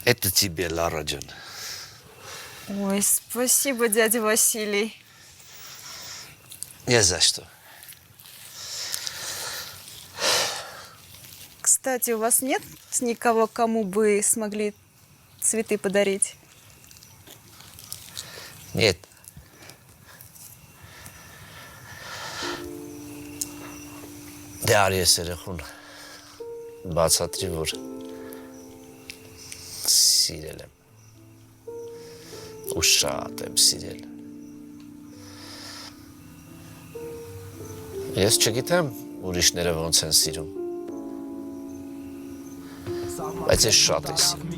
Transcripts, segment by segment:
Это тебе, Лара Джон. Ой, спасибо, дядя Василий. Не за что. Кстати, у вас нет никого, кому бы смогли цветы подарить? Нет. Դե արի ես երեխուն բացատրի, որ սիրել եմ ու շատ եմ սիրել։ Ես չգիտեմ ուրիշները ոնց են սիրում, բայց ես շատ եմ սիրում,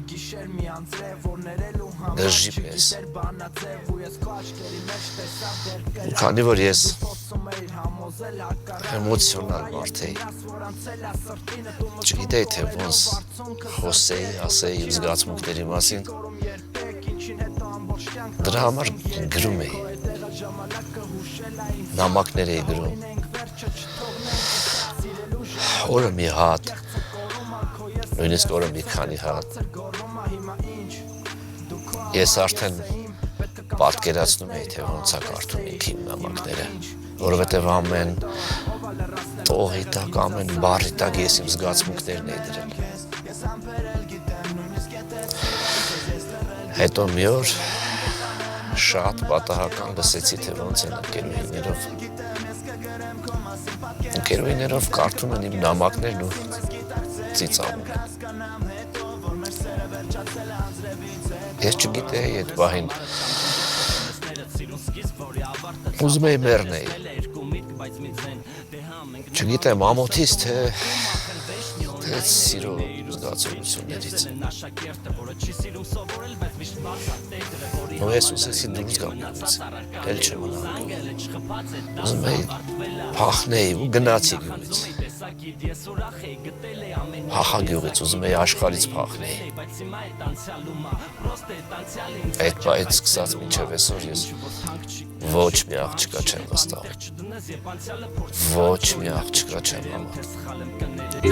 դժի պես։ Ու քանի որ ես էմոցիոնալ մարդ էի, չգիտեի թե ոնց խոսեի, ասեի իմ զգացմունքների մասին, դրա համար գրում էի, նամակներ էի գրում, օրը մի հատ, նույնիսկ օրը մի քանի հատ, ես արդեն պատկերացնում էի, թե ոնց է կարդում ինք իմ նամակները, որովհետև ամեն տողի տակ, ամեն բառի տակ ես իմ զգացմունքներն էի դրել։ Հետո մի օր շատ պատահական լսեցի, թե ոնց են ընկերուհիներով կարդում են իմ նամակներն ու ծիծաղում են։ Ես չգիտեի այդ պահին, ուզում էի մեռնել, չգիտեմ ամոթից, թե սիրո զգացողություններից։ Ու ես ուզեցի դուրս գամ գյուղից, էլ չեմ մնալ։ Ուզում էի փախնեի ու գնացի գյուղից։ Փախա գյուղից, ուզում էի աշխարհից փախնեի։ Այդ պահից սկսած մինչև այսօր ես ոչ մի աղջկա չեմ վստահում, ոչ մի աղջկա չեմ համարում։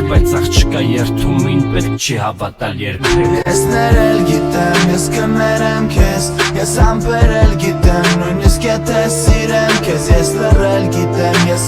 Բայց աղջկա երթումին պետք չի հավատալ երբեք։ Ես ներել գիտեմ, ես կներեմ քեզ, ես ամպերել գիտեմ, նույնիսկ եթե սիրեմ քեզ, ես լռել գիտեմ, ես